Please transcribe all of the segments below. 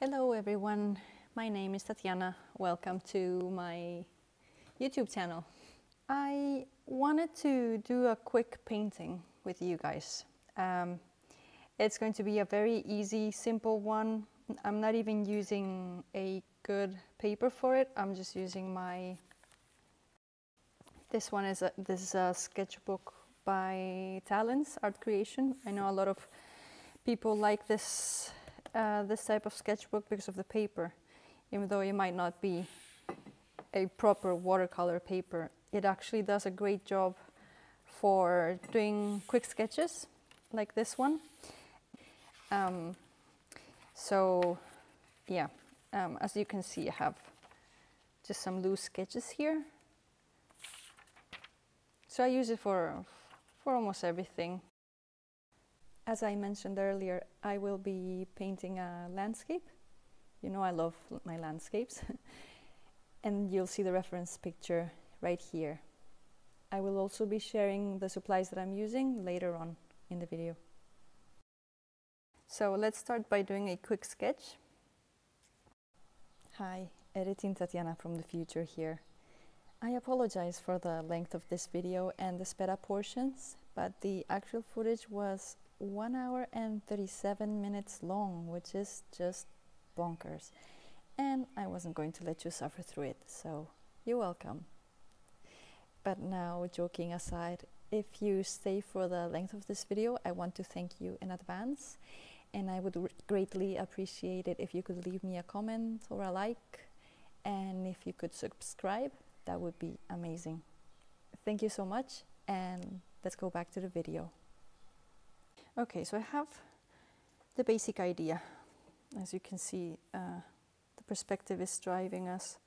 Hello everyone, my name is Tatiana. Welcome to my YouTube channel. I wanted to do a quick painting with you guys. It's going to be a very easy, simple one. I'm not even using a good paper for it. I'm just using this is a sketchbook by Talens Art Creation. I know a lot of people like this type of sketchbook because of the paper. Even though it might not be a proper watercolor paper, it actually does a great job for doing quick sketches like this one. As you can see, I have just some loose sketches here. So I use it for almost everything. As I mentioned earlier, I will be painting a landscape. You know I love my landscapes. And you'll see the reference picture right here. I will also be sharing the supplies that I'm using later on in the video. So let's start by doing a quick sketch. Hi, editing Tatiana from the future here. I apologize for the length of this video and the sped up portions, but the actual footage was 1 hour and 37 minutes long, which is just bonkers. And I wasn't going to let you suffer through it, so you're welcome. But now, joking aside, if you stay for the length of this video, I want to thank you in advance. And I would greatly appreciate it if you could leave me a comment or a like. And if you could subscribe, that would be amazing. Thank you so much, and let's go back to the video. Okay, so I have the basic idea. As you can see, the perspective is driving us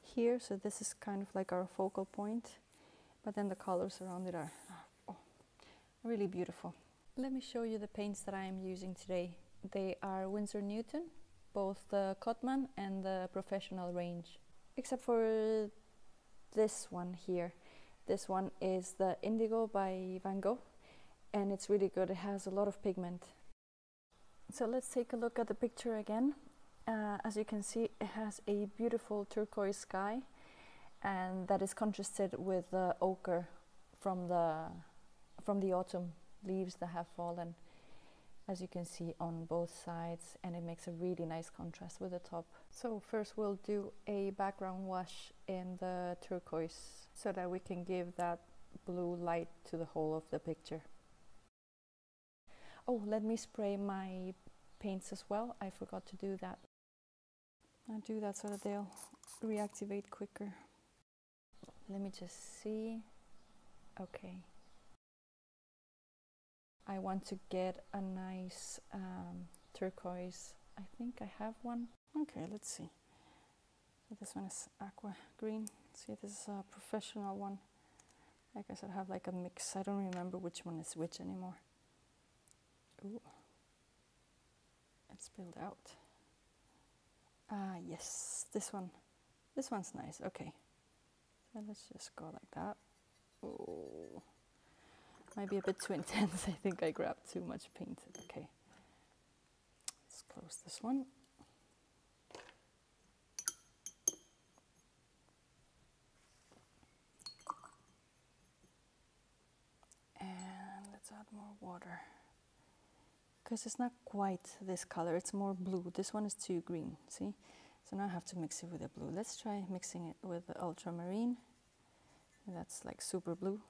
here, so this is kind of like our focal point, but then the colors around it are really beautiful. Let me show you the paints that I am using today. They are Winsor Newton, both the Cotman and the professional range, except for this one here. This one is the Indigo by Van Gogh, and it's really good. It has a lot of pigment. So let's take a look at the picture again. As you can see, it has a beautiful turquoise sky, and that is contrasted with the ochre from the autumn leaves that have fallen, as you can see on both sides, and it makes a really nice contrast with the top. So first we'll do a background wash in the turquoise so that we can give that blue light to the whole of the picture. Oh, let me spray my paints as well. I forgot to do that. I'll do that so that they'll reactivate quicker. Let me just see. Okay. I want to get a nice turquoise. I think I have one. Okay, let's see. So this one is aqua green. See, this is a professional one. Like I said, I have like a mix. I don't remember which one is which anymore. Ooh, it spilled out. Ah, yes, this one. This one's nice. Okay, so let's just go like that. Oh, might be a bit too intense. I think I grabbed too much paint. Okay, let's close this one. And let's add more water, because it's not quite this color, it's more blue. This one is too green, see? So now I have to mix it with the blue. Let's try mixing it with the ultramarine. That's like super blue.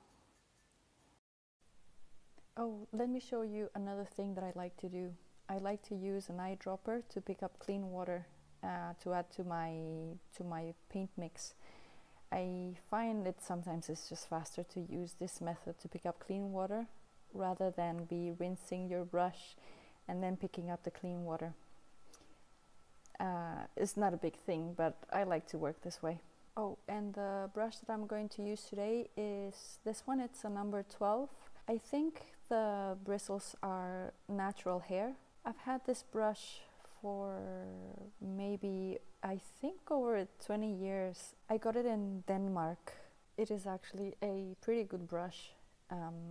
Oh, let me show you another thing that I like to do. I like to use an eyedropper to pick up clean water to add to my paint mix. I find it sometimes it's just faster to use this method to pick up clean water rather than be rinsing your brush and then picking up the clean water. It's not a big thing, but I like to work this way. Oh, and the brush that I'm going to use today is this one. It's a number 12. I think the bristles are natural hair. I've had this brush for maybe, I think, over 20 years. I got it in Denmark. It is actually a pretty good brush.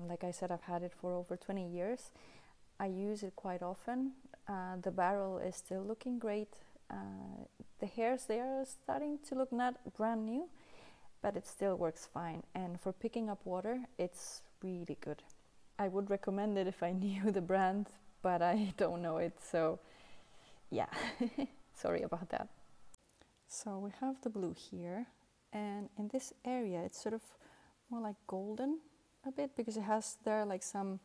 Like I said, I've had it for over 20 years. I use it quite often. The barrel is still looking great. The hairs, they are starting to look not brand new, but it still works fine. And for picking up water, it's really good. I would recommend it if I knew the brand, but I don't know it, so yeah, sorry about that. So we have the blue here, and in this area it's sort of more like golden a bit, because it has there like some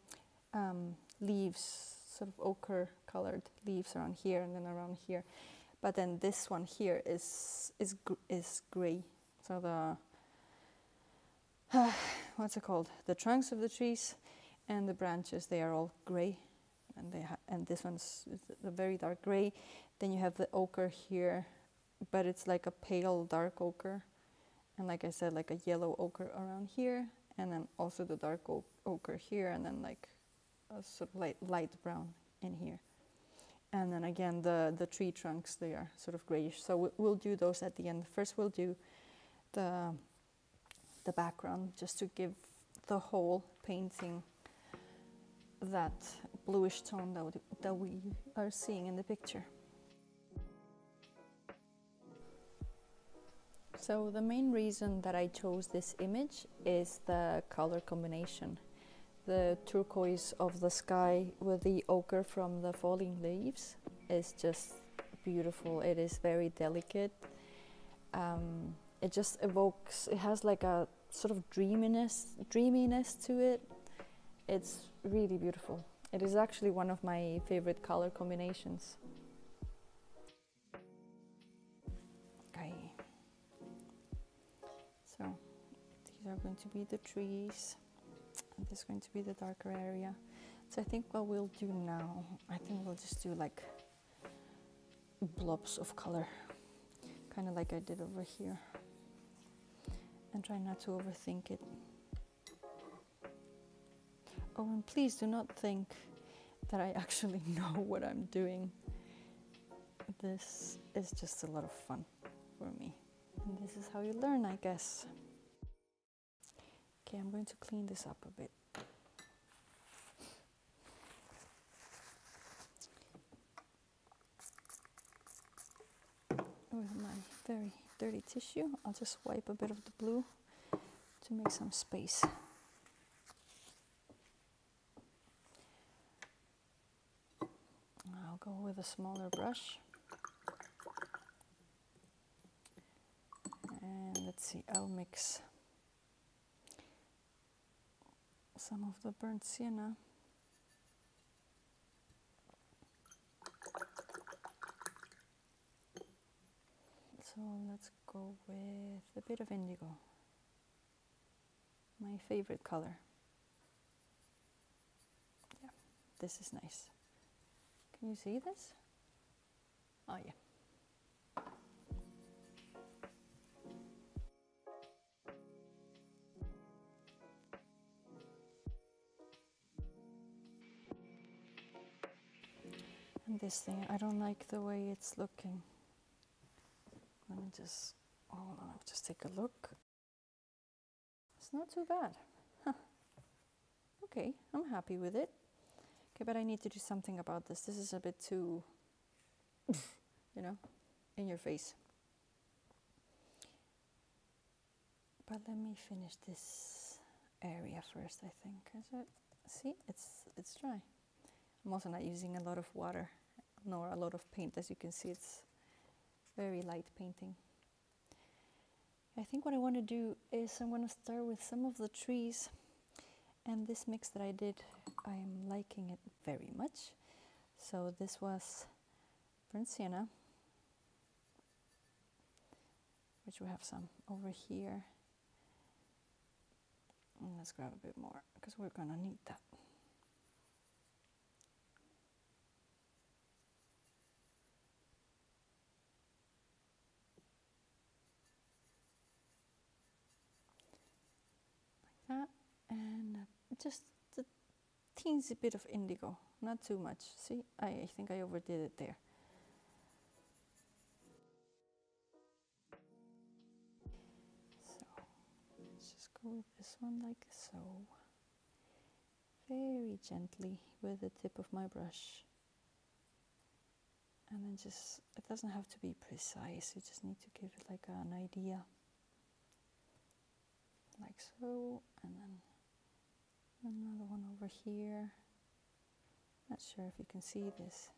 leaves, sort of ochre colored leaves around here and then around here. But then this one here is gray. So the what's it called? The trunks of the trees and the branches, they are all gray, and this one's a very dark gray. Then you have the ochre here, but it's like a pale dark ochre, and like I said, like a yellow ochre around here, and then also the dark ochre here, and then like a sort of light brown in here. And then again, the tree trunks, they are sort of grayish. So we'll do those at the end. First we'll do the background, just to give the whole painting that bluish tone that we are seeing in the picture. So the main reason that I chose this image is the color combination. The turquoise of the sky with the ochre from the falling leaves is just beautiful. It is very delicate. It just evokes, it has like a sort of dreaminess to it. It's really beautiful. It is actually one of my favorite color combinations. Okay. So these are going to be the trees, and this is going to be the darker area. So I think what we'll do now, I think we'll just do like blobs of color, kind of like I did over here, and try not to overthink it. Oh, and please do not think that I actually know what I'm doing. This is just a lot of fun for me, and this is how you learn, I guess. Okay, I'm going to clean this up a bit. With my very dirty tissue, I'll just wipe a bit of the blue to make some space. I'll go with a smaller brush. And let's see, I'll mix some of the burnt sienna. So let's go with a bit of indigo, my favorite color. Yeah, this is nice. Can you see this? Oh yeah. And this thing, I don't like the way it's looking. Let me just, hold on, I'll just take a look. It's not too bad. Huh. Okay, I'm happy with it. Okay, but I need to do something about this. This is a bit too, you know, in your face. But let me finish this area first, I think. Is it? See, it's dry. I'm also not using a lot of water, nor a lot of paint. As you can see, it's very light painting. I think what I want to do is I'm going to start with some of the trees, and this mix that I did, I'm liking it very much. So this was burnt sienna, which we have some over here. And let's grab a bit more because we're going to need that. That, and just a teensy bit of indigo, not too much. See, I think I overdid it there. So let's just go with this one like so. very gently with the tip of my brush. And then just, it doesn't have to be precise, you just need to give it like an idea. Like so, and then another one over here. Not sure if you can see this.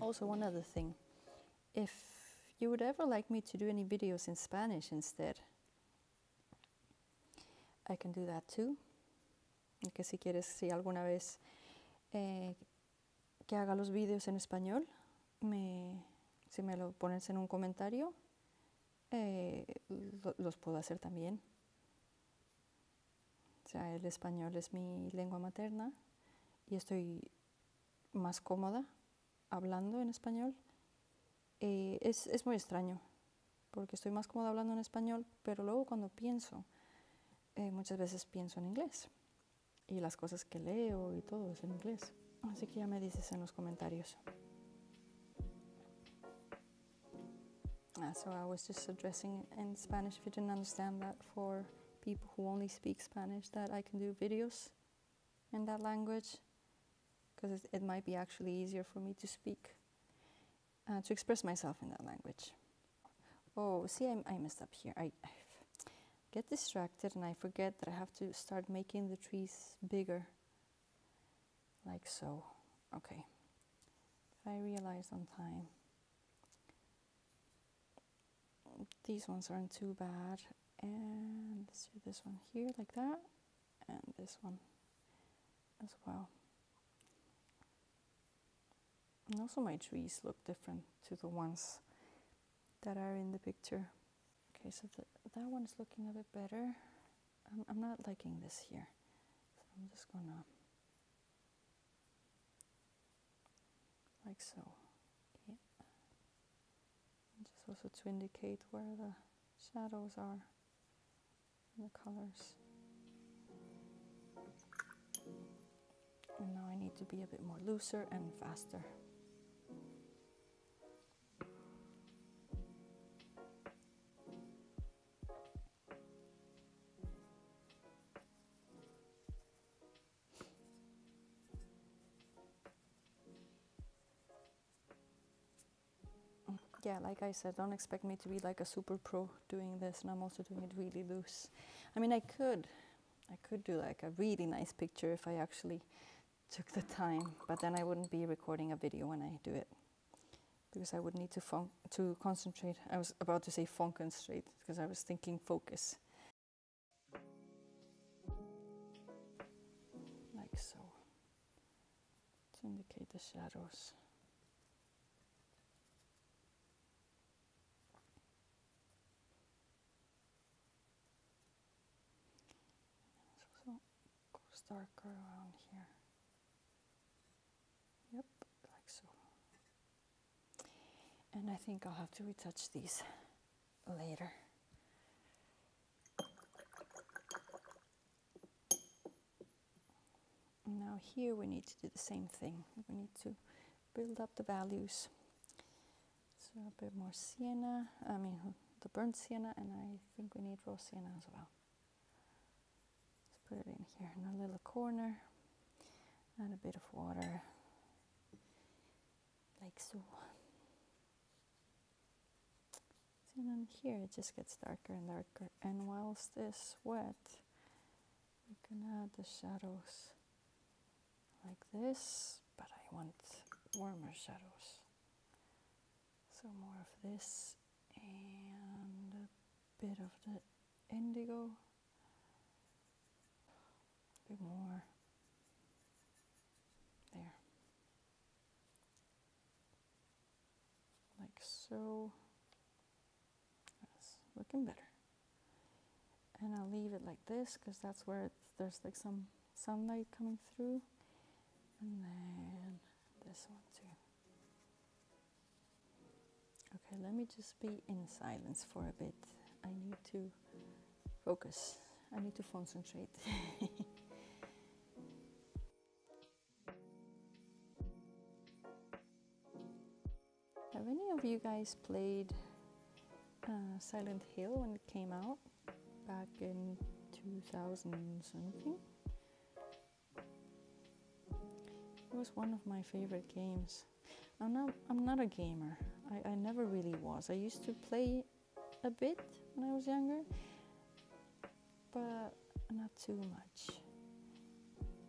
Also, one other thing, if you would ever like me to do any videos in Spanish instead, I can do that too. Que si quieres, si alguna vez que haga los vídeos en español, si me lo pones en un comentario, los puedo hacer también. O sea, el español es mi lengua materna y estoy más cómoda hablando en español. Es muy extraño, porque estoy más cómoda hablando en español, pero luego cuando pienso, muchas veces pienso en inglés. Y las cosas que leo y todo es en inglés. Así que ya me dices en los comentarios. So I was just addressing in Spanish, if you didn't understand that, for people who only speak Spanish, that I can do videos in that language, because it might be actually easier for me to speak, to express myself in that language. Oh, see, I messed up here. I get distracted and I forget that I have to start making the trees bigger, like so. Okay, if I realize on time. These ones aren't too bad, and let's do this one here like that, and this one as well. And also my trees look different to the ones that are in the picture. Okay, so that one is looking a bit better. I'm not liking this here, so I'm just gonna, like so. Yeah. And just also to indicate where the shadows are and the colors. And now I need to be a bit more looser and faster. Yeah, like I said, don't expect me to be like a super pro doing this, and I'm also doing it really loose. I mean, I could do like a really nice picture if I actually took the time, but then I wouldn't be recording a video when I do it, because I would need to concentrate. I was about to say concentrate, because I was thinking focus. Like so, to indicate the shadows. Darker around here. Yep, like so. And I think I'll have to retouch these later. Now here we need to do the same thing. We need to build up the values. So a bit more sienna, the burnt sienna, and I think we need raw sienna as well. Put it in here in a little corner, add a bit of water, like so. And then here it just gets darker and darker, and whilst this wet, we can add the shadows like this, but I want warmer shadows. So more of this and a bit of the indigo. Bit more there, like so. That's looking better. And I'll leave it like this because that's where there's like some sunlight coming through. And then this one too. Okay, let me just be in silence for a bit. I need to focus. I need to concentrate. Have any of you guys played Silent Hill when it came out back in 2000 something? It was one of my favorite games. I'm not a gamer. I never really was. I used to play a bit when I was younger, but not too much.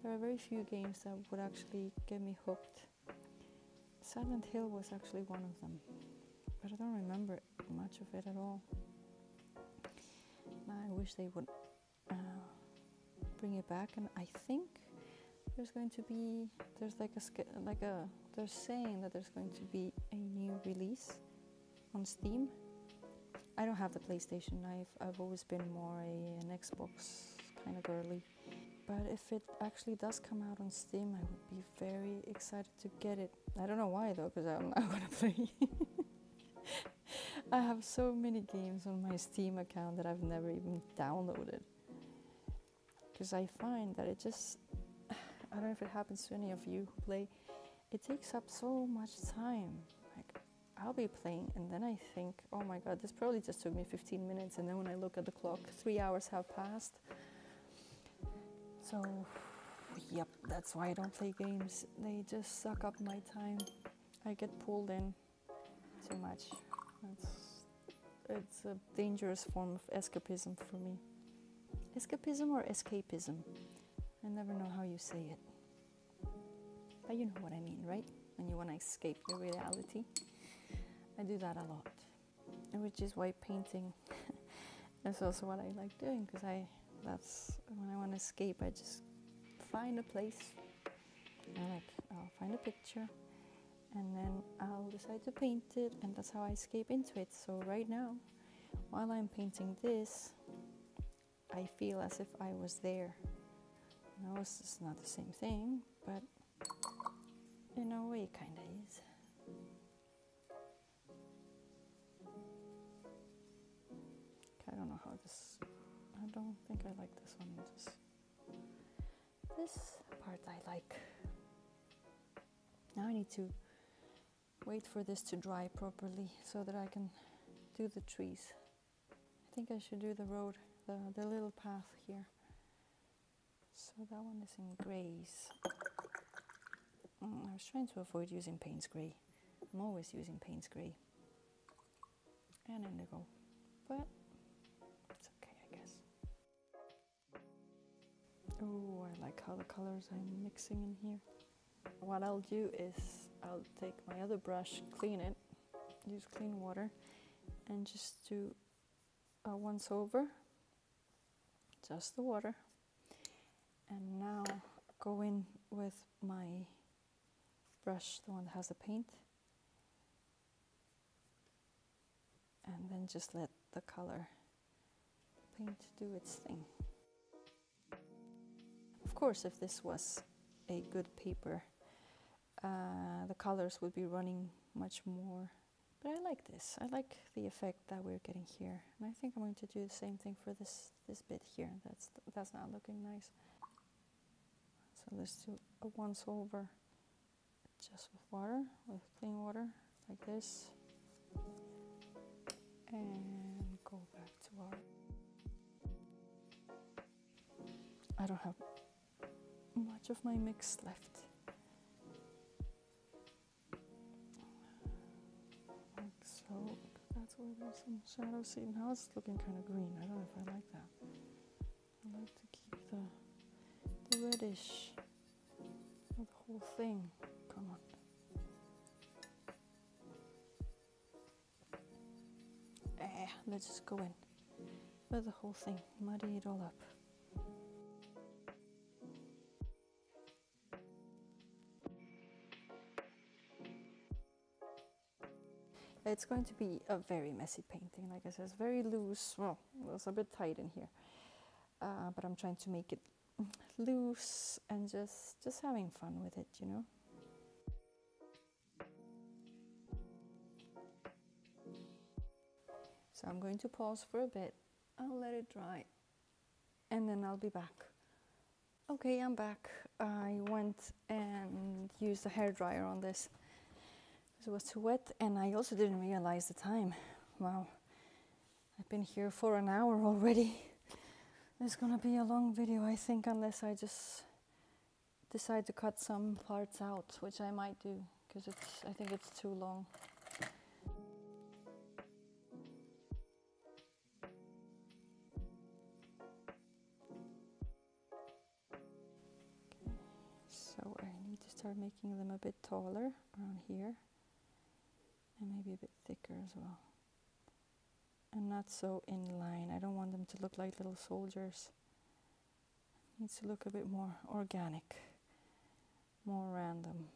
There are very few games that would actually get me hooked. Silent Hill was actually one of them, but I don't remember much of it at all. I wish they would bring it back, and I think there's going to be, they're saying that there's going to be a new release on Steam. I don't have the PlayStation. I've always been more an Xbox kind of girly. But if it actually does come out on Steam, I would be very excited to get it. I don't know why though, because I'm not gonna play. I have so many games on my Steam account that I've never even downloaded. Because I find that it just, I don't know if it happens to any of you who play, it takes up so much time. Like, I'll be playing and then I think, oh my god, this probably just took me 15 minutes, and then when I look at the clock, 3 hours have passed. So, yep, that's why I don't play games. They just suck up my time. I get pulled in too much. It's a dangerous form of escapism for me. Escapism or escapism? I never know how you say it. But you know what I mean, right? When you want to escape your reality. I do that a lot. Which is why painting is also what I like doing, because that's when I want to escape. I just find a place, I'll find a picture, and then I'll decide to paint it, and that's how I escape into it. So right now, while I'm painting this, I feel as if I was there. No, it's not the same thing, but in a way it kind of is. I don't know how this, I don't think I like this one. This part I like. Now I need to wait for this to dry properly so that I can do the trees. I think I should do the road, the little path here. So that one is in grays. I was trying to avoid using Payne's Grey. I'm always using Payne's Grey and indigo, but it's okay, I guess. Oh, I like how the colors I'm mixing in here. What I'll do is I'll take my other brush, clean it, use clean water, and just do a once over, just the water, and now go in with my brush, the one that has the paint, and then just let the color paint do its thing. Of course, if this was a good paper, the colors would be running much more. But I like this. I like the effect that we're getting here. And I think I'm going to do the same thing for this bit here. That's not looking nice. So let's do a once over, just with water, with clean water, like this. And go back to our... I don't have much of my mix left. Like so, that's where there's some shadow. See, now it's looking kind of green. I don't know if I like that. I like to keep the reddish of the whole thing. Come on. Let's just go in with the whole thing, muddy it all up. It's going to be a very messy painting, like I said, it's very loose. Well, it's a bit tight in here. but I'm trying to make it loose and just having fun with it, you know. So I'm going to pause for a bit. I'll let it dry and then I'll be back. Okay, I'm back. I went and used a hairdryer on this because it was too wet, and I also didn't realize the time. Wow, I've been here for an hour already. It's gonna be a long video, I think, unless I just decide to cut some parts out, which I might do because I think it's too long. So I need to start making them a bit taller around here and maybe a bit thicker as well. And not so in line. I don't want them to look like little soldiers. It needs to look a bit more organic, more random.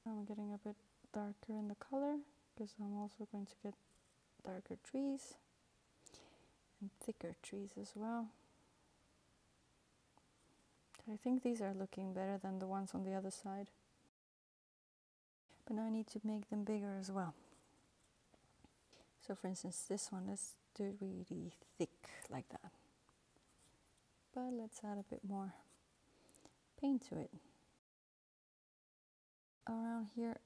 I'm getting a bit darker in the color because I'm also going to get darker trees and thicker trees as well. I think these are looking better than the ones on the other side. But now I need to make them bigger as well. So for instance, this one, let's do it really thick like that. But let's add a bit more paint to it. Around here,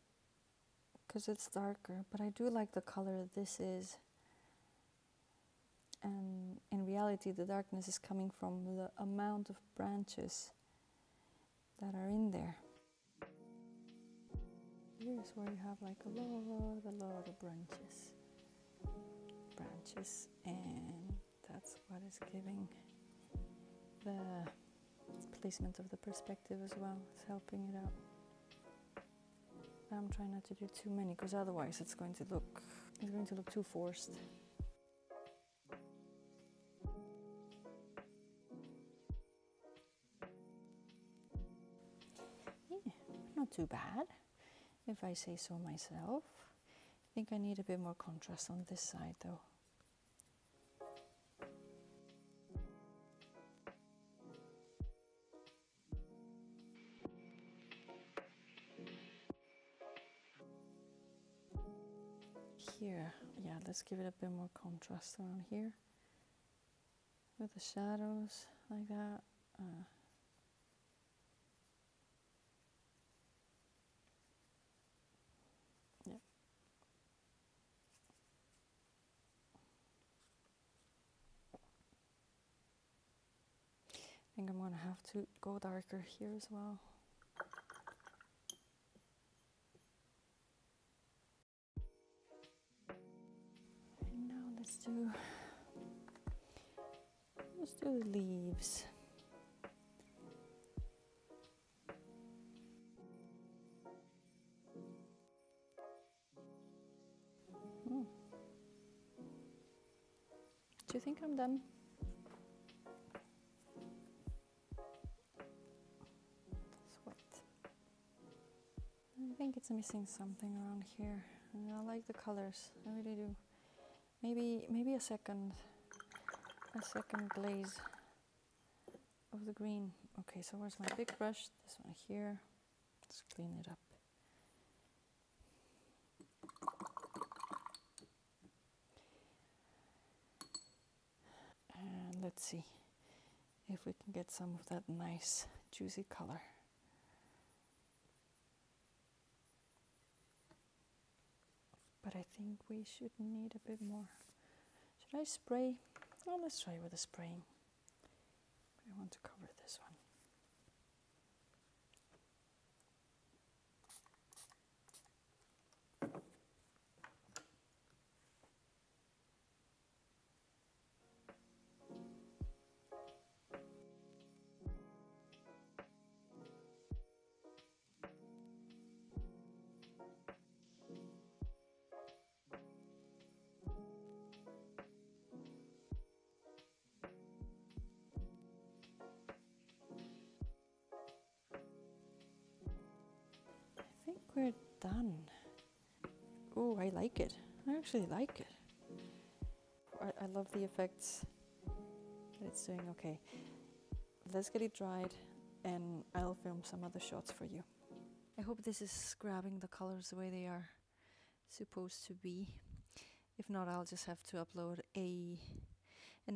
because it's darker, but I do like the color this is. And in reality, the darkness is coming from the amount of branches that are in there. Here's where you have like a lot of branches, and that's what is giving the placement of the perspective as well. It's helping it out. I'm trying not to do too many, because otherwise it's going to look too forced. Not too bad, if I say so myself. I think I need a bit more contrast on this side though. Here, yeah, let's give it a bit more contrast around here with the shadows like that. Yeah. I think I'm gonna have to go darker here as well. And now let's do the leaves. Do you think I'm done? Sweat. I think it's missing something around here. And I like the colors, I really do. Maybe a second glaze of the green. Okay, so where's my big brush? This one here. Let's clean it up. And let's see if we can get some of that nice juicy color. But I think we should need a bit more. Should I spray? Oh, let's try with the spraying. I want to cover this one. I think we're done. Oh, I like it. I actually like it. I love the effects It's doing okay. Let's get it dried and I'll film some other shots for you. I hope this is grabbing the colors the way they are supposed to be. If not, I'll just have to upload an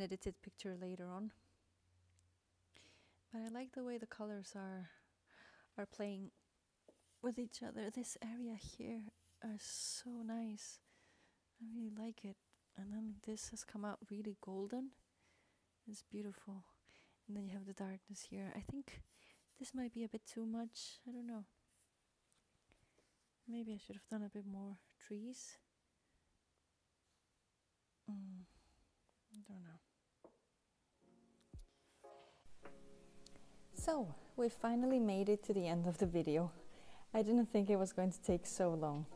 edited picture later on. But I like the way the colors are playing with each other. This area here is so nice. I really like it. And then this has come out really golden. It's beautiful. And then you have the darkness here. I think this might be a bit too much. I don't know. Maybe I should have done a bit more trees. I don't know. So, we finally made it to the end of the video. I didn't think it was going to take so long.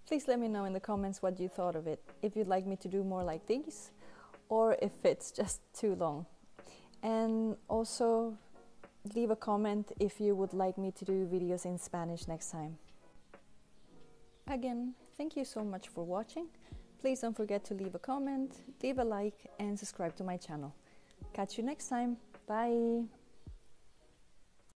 Please let me know in the comments what you thought of it, if you'd like me to do more like these, or if it's just too long. And also leave a comment if you would like me to do videos in Spanish next time. Again, thank you so much for watching. Please don't forget to leave a comment, leave a like and subscribe to my channel. Catch you next time. Bye!